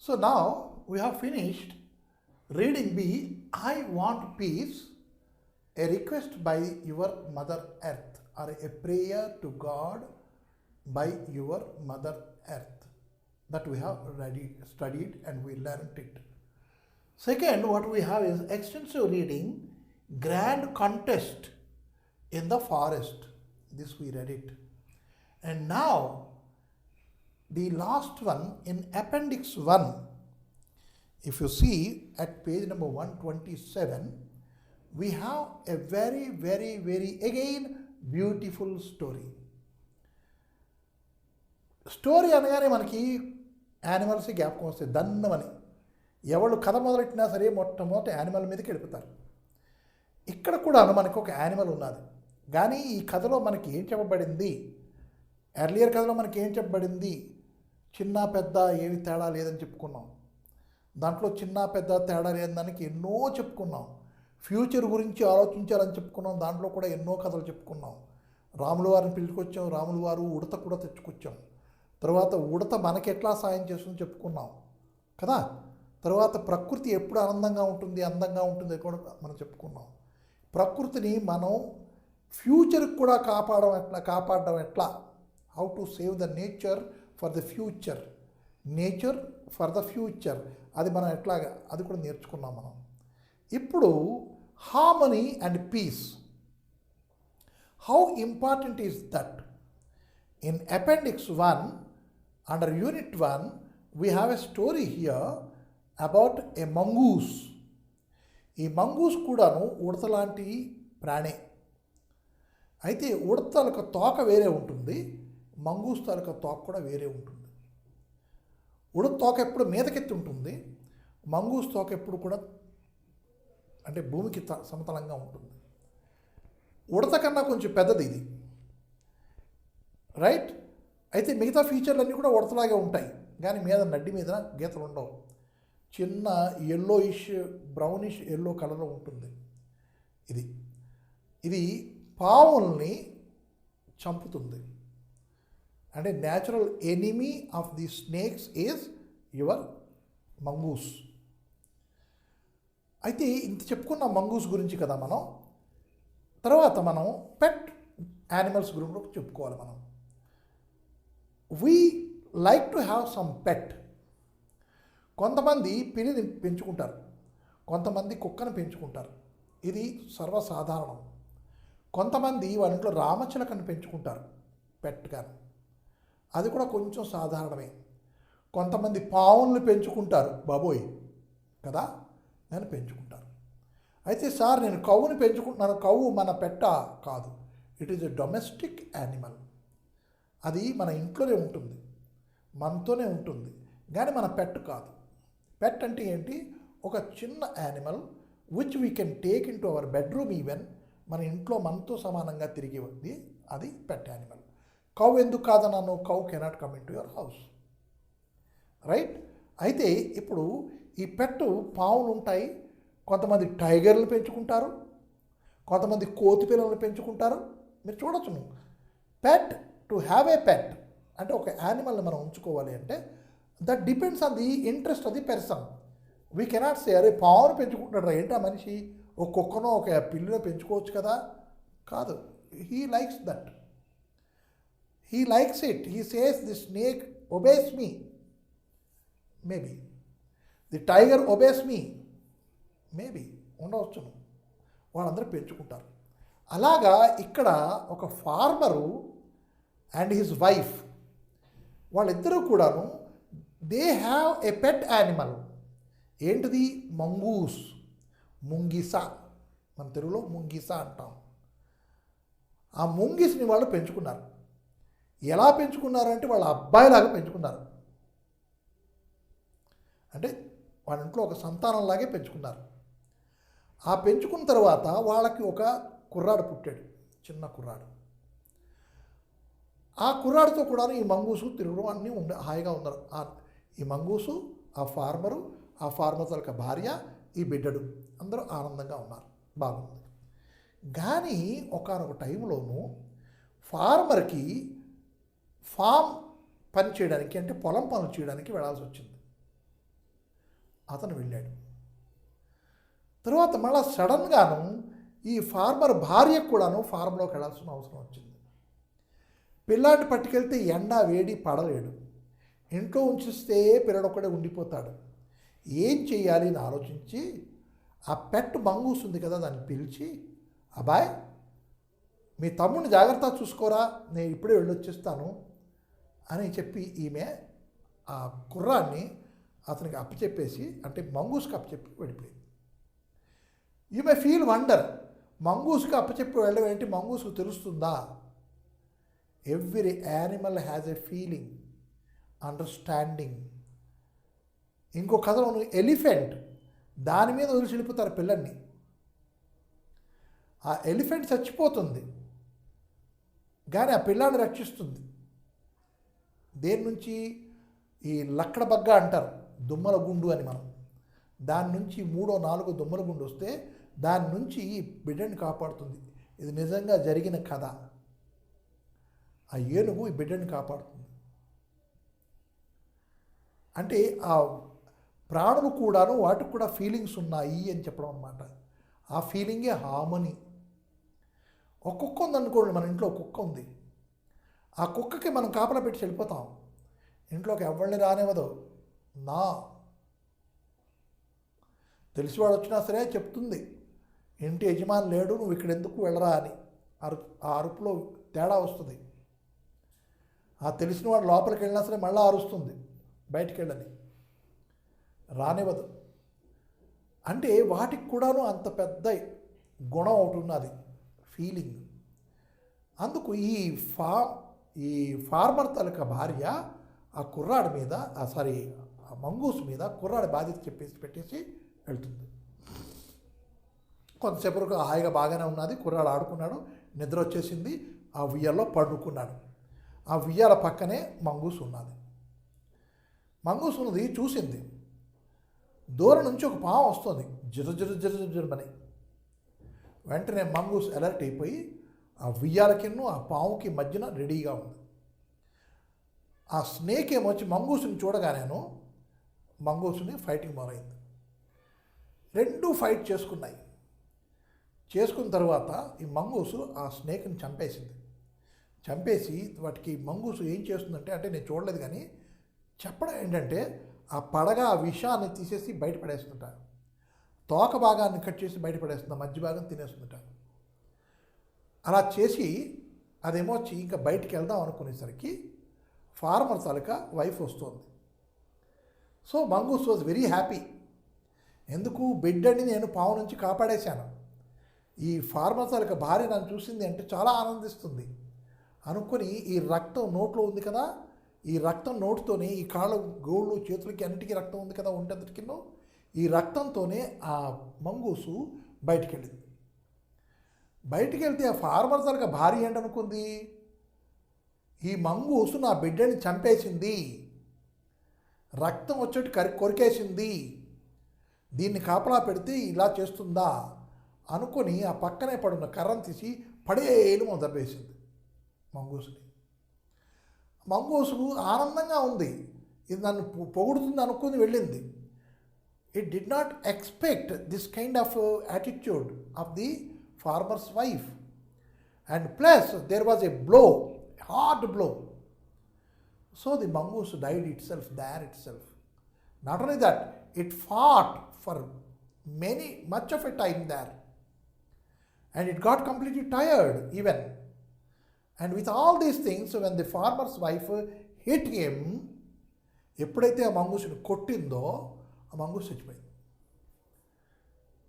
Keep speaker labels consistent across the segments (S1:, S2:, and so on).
S1: So now we have finished reading B, I want peace, a request by your Mother Earth, or a prayer to God by your Mother Earth, that we have studied and we learned it. Second, what we have is extensive reading, grand contest in the forest. This we read it. And now the last one in appendix 1, if you see at page number 127, we have a very again beautiful story. Story అనగానే మనకి animals జ్ఞాపకం వస్తాయి దన్నమని. ఎవరు కథ మొదలెట్టినా సరే మొట్టమొదటి animal మీదకి వెళ్ళిపోతారు. ఇక్కడ కూడా మనకు ఒక యానిమల్ ఉన్నది. కానీ ఈ కథలో మనకి ఏం చెప్పబడింది, ఎర్లియర్ కథలో మనకి ఏం చెప్పబడింది, చిన్న పెద్ద ఏమి తేడా లేదని చెప్పుకున్నాం. దాంట్లో చిన్న పెద్ద తేడా లేని దానికి ఎన్నో చెప్పుకున్నాం. ఫ్యూచర్ గురించి ఆలోచించాలని చెప్పుకున్నాం. దాంట్లో కూడా ఎన్నో కథలు చెప్పుకున్నాం. రాముల వారిని పిలుచుకొచ్చాం, రాముల వారు ఉడత కూడా తెచ్చుకొచ్చాం. తర్వాత ఉడత మనకి ఎట్లా సాయం చేస్తుందో చెప్పుకున్నాం కదా. తర్వాత ప్రకృతి ఎప్పుడు ఆనందంగా ఉంటుంది, అందంగా ఉంటుంది కూడా మనం చెప్పుకున్నాం. ప్రకృతిని మనం ఫ్యూచర్కి కూడా కాపాడడం ఎట్లా, how to save the nature for the future, nature for the future, అది మనం ఎట్లాగా అది కూడా నేర్చుకున్నాం మనం. ఇప్పుడు harmony and peace, how important is that? In appendix 1 under unit 1 we have a story here about a mongoose. ఈ mongoose కూడాను ఉడత లాంటి ప్రాణే. అయితే ఉడత తాలూకా తోక వేరే ఉంటుంది, మంగూస్ తాలూకా తోక కూడా వేరే ఉంటుంది. ఉడత తోక ఎప్పుడు మీదకెత్తి ఉంటుంది, మంగూస్ తోక ఎప్పుడు కూడా అంటే భూమికి సమతలంగా ఉంటుంది. ఉడత కన్నా కొంచెం పెద్దది ఇది, రైట్. అయితే మిగతా ఫీచర్లన్నీ కూడా ఉడతలాగే ఉంటాయి, కానీ మీద నడ్డి మీద గీతలు ఉండవు. చిన్న ఎల్లోయిష్ బ్రౌనిష్ ఎల్లో కలర్లో ఉంటుంది. ఇది పావుల్ని చంపుతుంది. అంటే natural enemy of the snakes is your mongoose. అయితే ఇంత చెప్పుకున్న మంగూస్ గురించి కదా మనం. తర్వాత మనం పెట్ యానిమల్స్ గురించి కూడా చెప్పుకోవాలి. మనం we like to have some pet. కొంతమంది పిల్లిని పెంచుకుంటారు, కొంతమంది కుక్కను పెంచుకుంటారు, ఇది సర్వసాధారణం. కొంతమంది వాళ్ళ ఇంట్లో రామచిలకను పెంచుకుంటారు పెట్గా, అది కూడా కొంచెం సాధారణమే. కొంతమంది పావులను పెంచుకుంటారు, బాబోయ్ కదా, నేను పెంచుకుంటారు. అయితే సార్ నేను కవ్వుని పెంచుకుంటున్నాను, కవ్వు మన పెట్ట కాదు, it is a domestic animal. అది మన ఇంట్లోనే ఉంటుంది, మనతోనే ఉంటుంది, కానీ మన పెట్ కాదు. పెట్ అంటే ఏంటి? ఒక చిన్న animal which we can take in to our bedroom even, మన ఇంట్లో మనతో సమానంగా తిరిగి ఉంది, అది పెట్ యానిమల్. కౌ ఎందుకు కాదన్నాను? Cow cannot come in to your house, right. అయితే ఇప్పుడు ఈ పెట్టు పావులు ఉంటాయి, కొంతమంది టైగర్లు పెంచుకుంటారు, కొంతమంది కోతి పిల్లలను పెంచుకుంటారు. మీరు చూడొచ్చును. పెట్, టు హ్యావ్ ఏ పెట్ అంటే ఒక యానిమల్ని మనం ఉంచుకోవాలి అంటే that depends on the interest of the person. We cannot say అరే పావును పెంచుకుంటున్నాడు ఏంటా మనిషి, ఒక కుక్కనో ఒక పిల్లినో పెంచుకోవచ్చు కదా, కాదు. He likes that, he likes it. He says the snake obese me, maybe the tiger obese me, maybe ఉండవచ్చును. వాళ్ళందరూ పెంచుకుంటారు. అలాగా ఇక్కడ ఒక ఫార్మరు అండ్ హిజ్ వైఫ్, వాళ్ళిద్దరూ కూడాను they have a pet animal. ఏంటిది? మంగూస్, ముంగిస. మన తెలుగులో ముంగిస అంటాం. ఆ ముంగిస్ని వాళ్ళు పెంచుకున్నారు. ఎలా పెంచుకున్నారు అంటే వాళ్ళ అబ్బాయిలాగా పెంచుకున్నారు. అంటే వాళ్ళ ఇంట్లో ఒక సంతానంలాగే పెంచుకున్నారు. ఆ పెంచుకున్న తర్వాత వాళ్ళకి ఒక కుర్రాడు పుట్టాడు, చిన్న కుర్రాడు. ఆ కుర్రాడితో కూడా ఈ మంగూసు తిరగడం అన్నీ హాయిగా ఉన్నారు. ఈ మంగూసు, ఆ ఫార్మరు, ఆ ఫార్మర్ తాలూకా భార్య, ఈ బిడ్డడు అందరూ ఆనందంగా ఉన్నారు, బాగుంది. కానీ ఒకానొక టైంలోనూ ఫార్మర్కి ఫామ్ పని చేయడానికి అంటే పొలం పనులు చేయడానికి వెళ్ళాల్సి వచ్చింది. అతను వెళ్ళాడు. తర్వాత మళ్ళీ సడన్గాను ఈ ఫార్మర్ భార్యకు కూడాను ఫార్మ్లోకి వెళ్ళాల్సిన అవసరం వచ్చింది. పిల్లాడిని పట్టుకెళ్తే ఎండ వేడి పడలేడు, ఇంట్లో ఉంచిస్తే పిల్లడు ఒక్కడే ఉండిపోతాడు. ఏం చేయాలి అని ఆలోచించి ఆ పెట్ మంగూస్ ఉంది కదా, దాన్ని పిలిచి, అబ్బాయ్ మీ తమ్ముడిని జాగ్రత్త చూసుకోరా, నేను ఇప్పుడే వెళ్ళొచ్చేస్తాను అని చెప్పి ఈమె ఆ కుర్రాన్ని అతనికి అప్పచెప్పేసి, అంటే మంగూస్కి అప్పచెప్పి వెళ్ళిపోయింది. యూ మే ఫీల్ వండర్, మంగూస్కి అప్పచెప్పి వెళ్ళడం ఏంటి, మంగూస్కు తెలుస్తుందా? Every animal has a feeling, understanding. ఇంకో కథలో ఎలిఫెంట్, దాని మీద వదిలి వెళ్ళిపోతారు పిల్లల్ని. ఆ ఎలిఫెంట్ చచ్చిపోతుంది కానీ ఆ పిల్లాన్ని రక్షిస్తుంది. దేని నుంచి? ఈ లక్కడ బగ్గ అంటారు, దుమ్మల గుండు అని. మనం దాని నుంచి 3, 4 దుమ్మల గుండు వస్తే దాని నుంచి ఈ బిడ్డని కాపాడుతుంది. ఇది నిజంగా జరిగిన కథ. ఆ ఏనుగు ఈ బిడ్డని కాపాడుతుంది. అంటే ఆ ప్రాణులు కూడాను వాటికి కూడా ఫీలింగ్స్ ఉన్నాయి అని చెప్పడం అన్నమాట. ఆ ఫీలింగే హార్మనీ. ఒక కుక్క ఉందనుకోండి, మన ఇంట్లో కుక్క ఉంది, ఆ కుక్కకి మనం కాపలా పెట్టి వెళ్ళిపోతాం, ఇంట్లోకి ఎవరిని రానివ్వదు. నా తెలిసివాడు వచ్చినా సరే చెప్తుంది, ఇంటి యజమాని లేడు, నువ్వు ఇక్కడ ఎందుకు వెళ్ళరా అని. ఆ అరుపులో తేడా వస్తుంది. ఆ తెలిసిన వాడు లోపలికి వెళ్ళినా సరే మళ్ళీ అరుస్తుంది, బయటికి వెళ్ళని రానివ్వదు. అంటే వాటికి కూడాను అంత పెద్ద గుణం ఒకటి ఉన్నది, ఫీలింగ్. అందుకు ఈ ఫార్మర్ తాలూకా భార్య ఆ కుర్రాడి మీద, ఆ మంగూస్ మీద కుర్రాడి బాధ్యత పెట్టేసి వెళ్తుంది. కొంతసేపు వరకు హాయిగా బాగానే ఉన్నది, కుర్రాడు ఆడుకున్నాడు, నిద్ర వచ్చేసింది, ఆ ఉయ్యాల్లో పడుకున్నాడు. ఆ ఉయ్యాల పక్కనే మంగూస్ ఉన్నది. మంగూస్ ఉన్నది చూసింది, దూరం నుంచి ఒక పాము వస్తుంది, జిరమని. వెంటనే మంగూస్ అలర్ట్ అయిపోయి ఆ ఉయ్యాలకిన్ను ఆ పాముకి మధ్యన రెడీగా ఉంది. ఆ స్నేక్ ఏమొచ్చి మంగూసుని చూడగానేను మంగూసుని ఫైటింగ్ మొదలైంది. రెండు ఫైట్ చేసుకున్నాయి. చేసుకున్న తర్వాత ఈ మంగూసు ఆ స్నేక్ని చంపేసి వాటికి మంగూసు ఏం చేస్తుందంటే, అంటే నేను చూడలేదు కానీ చెప్పడం ఏంటంటే, ఆ పడగ ఆ విషాన్ని తీసేసి బయటపడేస్తుంట, తోక భాగాన్ని కట్ చేసి బయటపడేస్తుంది, మధ్య భాగం తినేస్తుందట. అలా చేసి అదేమో వచ్చి ఇంకా బయటికి వెళ్దాం అనుకునేసరికి ఫార్మర్ తాలూకా వైఫ్ వస్తుంది. So mongoose was very happy. ఎందుకు? బిడ్డని నేను పావు నుంచి కాపాడేశాను, ఈ ఫార్మర్ తాలూకా భార్య నన్ను చూసింది అంటే చాలా ఆనందిస్తుంది అనుకొని, ఈ రక్తం నోట్లో ఉంది కదా, ఈ రక్తం నోటుతోనే ఈ కాళ్ళ గోళ్ళు చేతులకి అన్నిటికీ రక్తం ఉంది కదా ఉంటందుకి, ఈ రక్తంతోనే ఆ మంగూసు బయటికి వెళ్ళింది. బయటికి వెళ్తే ఆ ఫార్మర్ తాలూకా భార్య ఏంటనుకుంది, ఈ మంగూసు నా బిడ్డని చంపేసింది, రక్తం వచ్చేటి కొరికేసింది, దీన్ని కాపలా పెడితే ఇలా చేస్తుందా అనుకొని ఆ పక్కనే పడున్న కర్రను తీసి పడేలు మొదలుపేసింది మంగూసుని. మంగూసు ఆనందంగా ఉంది, ఇది నన్ను పొగుడుతుంది అనుకుని వెళ్ళింది. It did not expect this kind of attitude of the farmer's wife. And plus there was a blow, a hard blow. So the mongoose died there itself. Not only that, it fought for much of a time there. And it got completely tired even. And with all these things, when the farmer's wife hit him, ఎప్పుడైతే ఆ మంగూసుని కొట్టిందో ఆ మంగూసు చచ్చిపోయింది.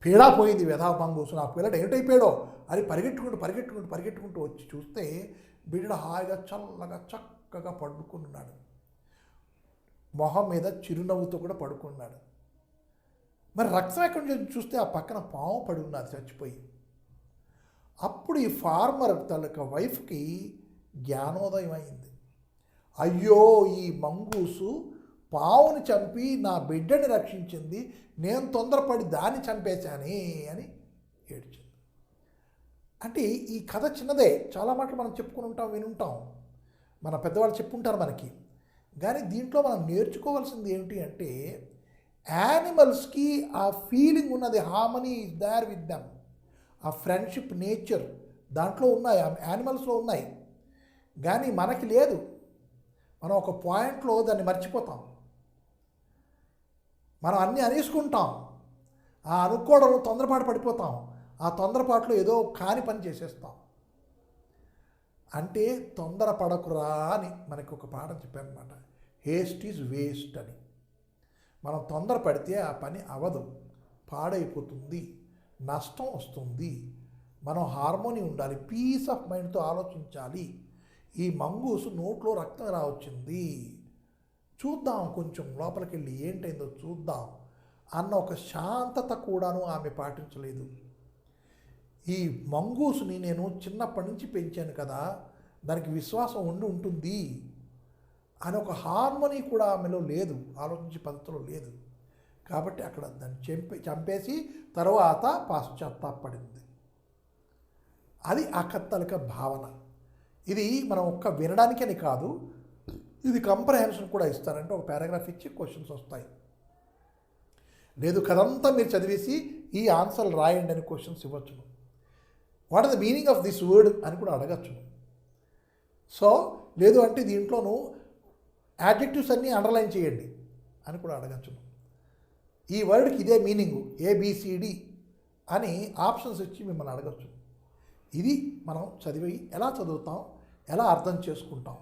S1: పీడా పోయింది, వెధా మంగూసు, నా పిల్లడు ఏమిటైపోయాడో అని పరిగెట్టుకుంటూ వచ్చి చూస్తే బిడ్డ హాయిగా చల్లగా చక్కగా పడుకున్నాడు, మొహం మీద చిరునవ్వుతో కూడా పడుకున్నాడు. మరి రక్తం ఎక్కడి నుంచి చూస్తే ఆ పక్కన పాము పడి ఉన్నది చచ్చిపోయి. అప్పుడు ఈ ఫార్మర్ తాలూకా వైఫ్కి జ్ఞానోదయం అయింది. అయ్యో, ఈ మంగూసు పావుని చంపి నా బిడ్డని రక్షించింది, నేను తొందరపడి దాన్ని చంపేశానే అని ఏడ్చింది. అంటే ఈ కథ చిన్నదే, చాలా మాటలు మనం చెప్పుకుని ఉంటాం, వినుంటాం, మన పెద్దవాళ్ళు చెప్పుంటారు మనకి. కానీ దీంట్లో మనం నేర్చుకోవాల్సింది ఏమిటి అంటే, యానిమల్స్కి ఆ ఫీలింగ్ ఉన్నది, harmony is there with them, ఆ ఫ్రెండ్షిప్ నేచర్ దాంట్లో ఉన్నాయి, ఆ యానిమల్స్లో ఉన్నాయి. కానీ మనకి లేదు. మనం ఒక పాయింట్లో దాన్ని మర్చిపోతాం, మనం అన్నీ అనేసుకుంటాం, ఆ అనుకోవడం తొందరపాటు పడిపోతాం, ఆ తొందరపాటులో ఏదో కాని పని చేసేస్తాం. అంటే తొందరపడకురా అని మనకి ఒక పాఠం చెప్పారనమాట. హేస్ట్ ఈజ్ వేస్ట్ అని. మనం తొందరపడితే ఆ పని అవదు, పాడైపోతుంది, నష్టం వస్తుంది. మనం హార్మోని ఉండాలి, పీస్ ఆఫ్ మైండ్తో ఆలోచించాలి. ఈ మంగూసు నోట్లో రక్తం ఎలా వచ్చింది చూద్దాం, కొంచెం లోపలికి వెళ్ళి ఏంటైందో చూద్దాం అన్న ఒక శాంతత కూడాను ఆమె పాటించలేదు. ఈ మంగూసుని నేను చిన్నప్పటి నుంచి పెంచాను కదా, దానికి విశ్వాసం ఉంటుంది అని ఒక హార్మోనీ కూడా ఆమెలో లేదు, ఆలోచించే పద్ధతిలో లేదు. కాబట్టి అక్కడ దాన్ని చంపేసి తర్వాత పాశ్చాత్తాపడింది. అది ఆకత్తాలిక భావన. ఇది మనం ఒక్క వినడానికని కాదు, ఇది కంప్రహెన్షన్ కూడా ఇస్తారంటే ఒక పారాగ్రాఫ్ ఇచ్చి క్వశ్చన్స్ వస్తాయి. లేదు కదంతా మీరు చదివేసి ఈ ఆన్సర్లు రాయండి అని క్వశ్చన్స్ ఇవ్వచ్చును. What are the meaning of this word అని కూడా అడగచ్చును. సో లేదు అంటే దీంట్లోనూ యాడ్జెక్టివ్స్ అన్నీ అండర్లైన్ చేయండి అని కూడా అడగచ్చును. ఈ వర్డ్కి ఇదే మీనింగు ఏబిసిడి అని ఆప్షన్స్ ఇచ్చి మిమ్మల్ని అడగచ్చు. ఇది మనం చదివి ఎలా చదువుతాం, ఎలా అర్థం చేసుకుంటాం.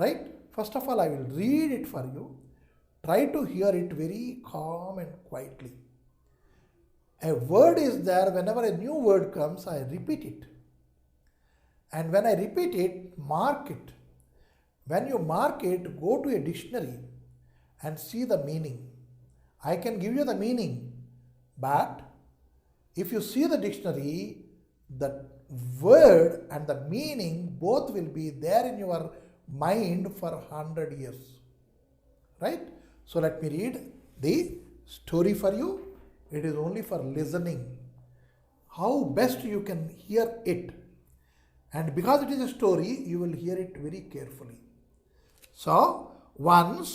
S1: Right? First of all I will read it for you. Try to hear it very calm and quietly. A word is there, whenever a new word comes, I repeat it. And when I repeat it, mark it. When you mark it, go to a dictionary and see the meaning. I can give you the meaning, but if you see the dictionary, the word and the meaning both will be there in your mind for 100 years. Right? So let me read the story for you. It is only for listening. How best you can hear it. And because it is a story, you will hear it very carefully. So, once,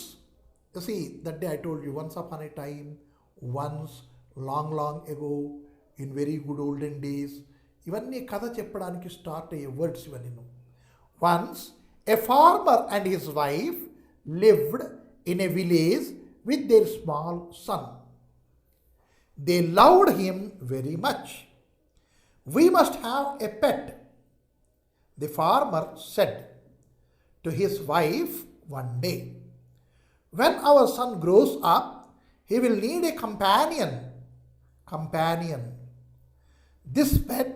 S1: you see, that day I told you, once upon a time, once, long, long ago, in very good olden days, ఇవన్నీ కథ చెప్పడానికి start అయ్యే words ఇవన్నీ. Once, a farmer and his wife lived in a village with their small son. They loved him very much. We must have a pet, the farmer said to his wife one day. When our son grows up, he will need a companion. This pet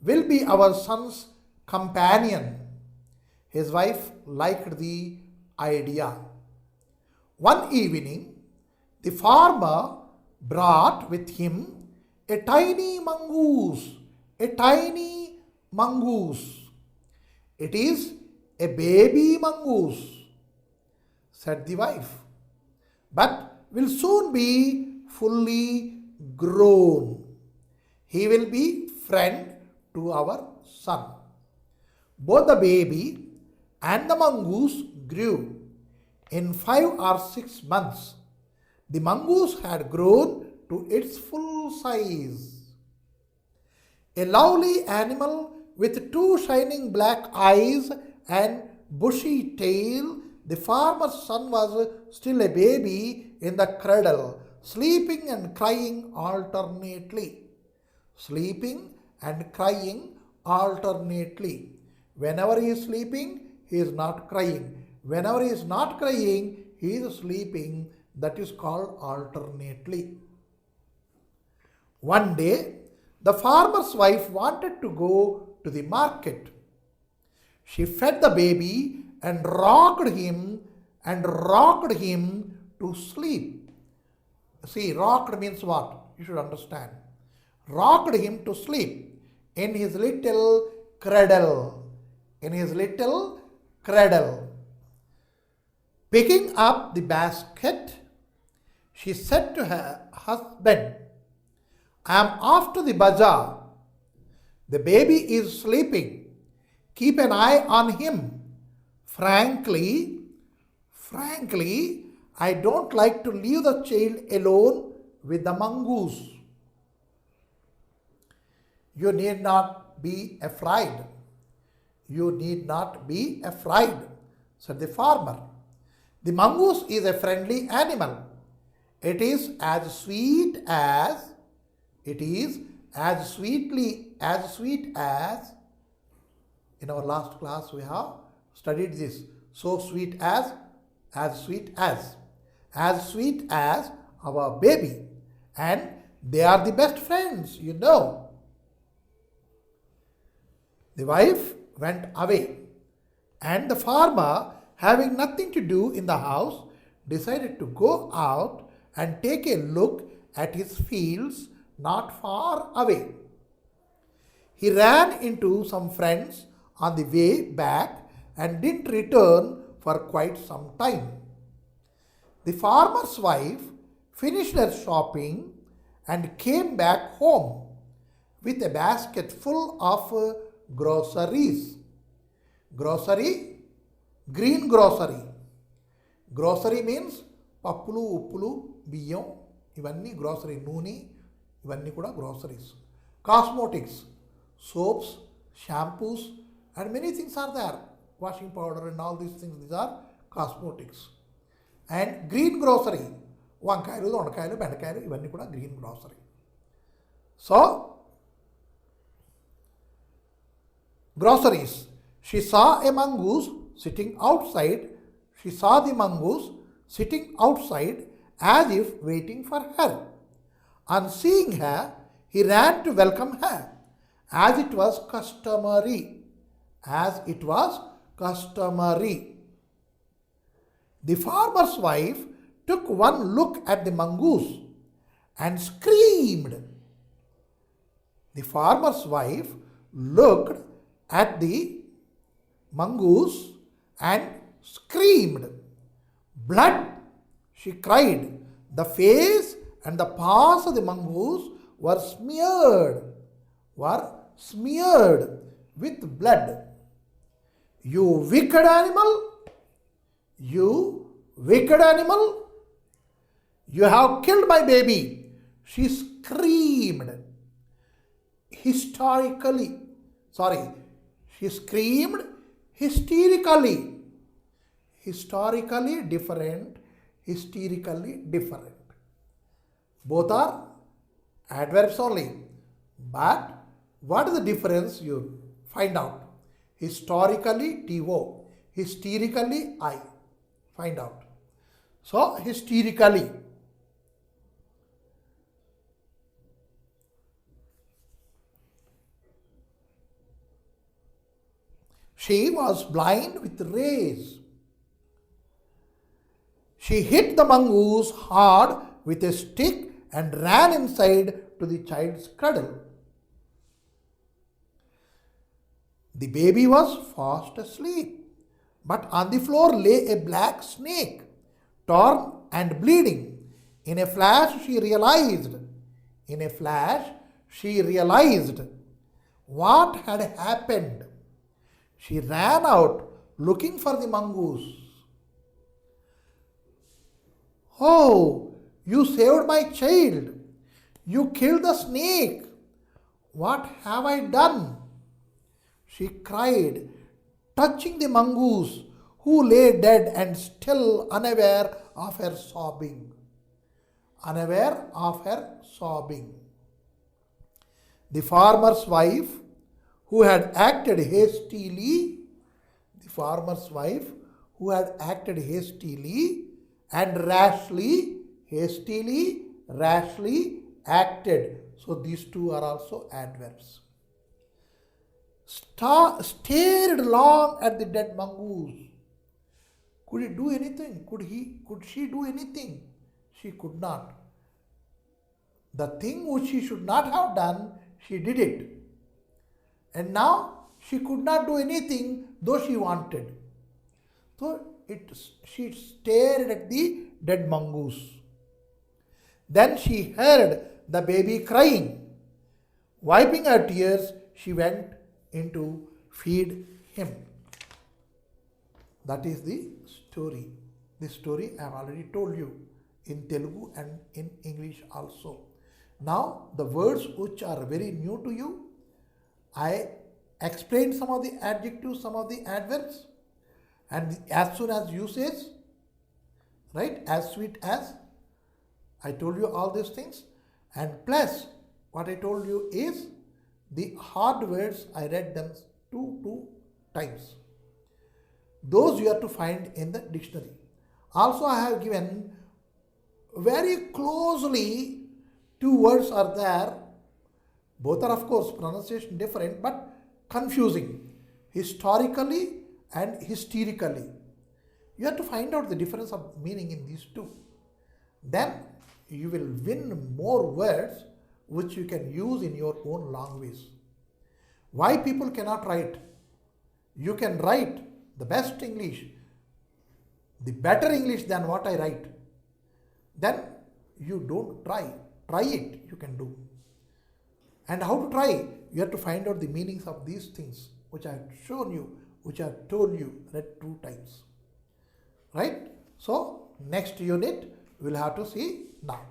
S1: will be our son's companion. His wife liked the idea. One evening, the farmer brought with him a tiny mongoose. It is a baby mongoose, said the wife, but will soon be fully grown. He will be friend to our son. Both the baby and the mongoose grew. In 5 or 6 months, the mongoose had grown to its full size. A lovely animal with 2 shining black eyes and bushy tail, the farmer's son was still a baby in the cradle, sleeping and crying alternately. Whenever he is sleeping, he is not crying. Whenever he is not crying, he is sleeping. That is called alternately. One day, the farmer's wife wanted to go to the market. She fed the baby and rocked him to sleep. See, rocked means what? You should understand. Rocked him to sleep in his little cradle. Picking up the basket, she said to her husband, I am off to the bazaar. The baby is sleeping. Keep an eye on him. Frankly, I don't like to leave the child alone with the mongoose. You need not be afraid. You need not be afraid, said the farmer. The mongoose is a friendly animal. It is as sweet as in our last class we have studied this. So sweet as sweet as our baby. And they are the best friends, you know. The wife went away, and the farmer, having nothing to do in the house, decided to go out and take a look at his fields not far away. He ran into some friends on the way back and didn't return for quite some time. The farmer's wife finished her shopping and came back home with a basket full of groceries. Grocery, green grocery. Grocery means పప్పులు ఉప్పులు బియ్యం ఇవన్నీ grocery నూనె ఇవన్నీ కూడా groceries. Cosmetics, soaps, shampoos and many things are there. Washing powder and all these things, these are cosmetics. And green grocery, వంకాయలు దొండకాయలు బెండకాయలు ఇవన్నీ కూడా green grocery. So groceries. She saw a mongoose sitting outside. She saw the mongoose sitting outside as if waiting for her. On seeing her, he ran to welcome her, as it was customary. The farmer's wife took one look at the mongoose and screamed. The farmer's wife looked at the mongoose and screamed. Blood, she cried. The face and the paws of the mongoose were smeared with blood. You wicked animal! You wicked animal! You have killed my baby! She screamed hysterically. Historically different, hysterically different. Both are adverbs only. But what is the difference? You find out. Historically, TO. Hysterically, I. Find out. So, hysterically. She was blind with rage. She hit the mongoose hard with a stick and ran inside to the child's cradle. The baby was fast asleep, but on the floor lay a black snake, torn and bleeding. In a flash, she realized what had happened. She ran out looking for the mongoose. Oh, you saved my child. You killed the snake. What have I done? She cried, touching the mongoose, who lay dead and still unaware of her sobbing. The farmer's wife, who had acted hastily and rashly acted. So these two are also adverbs. Stared long at the dead mongoose. Could he do anything? Could she do anything? She could not. The thing which she should not have done, she did it. And now she could not do anything though she wanted. So she stared at the dead mongoose. Then she heard the baby crying. Wiping her tears, she went in to feed him. That is the story. This story I have already told you in Telugu and in English also. Now, the words which are very new to you, I explained some of the adjectives, some of the adverbs, and as soon as usage, right, as sweet as, I told you all these things, and plus what I told you is the hard words, I read them two times. Those you have to find in the dictionary. Also, I have given very closely two words are there. Both are of course pronunciation different but confusing. Historically and hysterically. You have to find out the difference of meaning in these two. Then you will win more words which you can use in your own language. Why people cannot write? You can write the best English, the better English than what I write. Then you don't try. Try it, you can do. And how to try? You have to find out the meanings of these things which I have shown you, which I have told you, read 2 times. Right? So, next unit we will have to see now.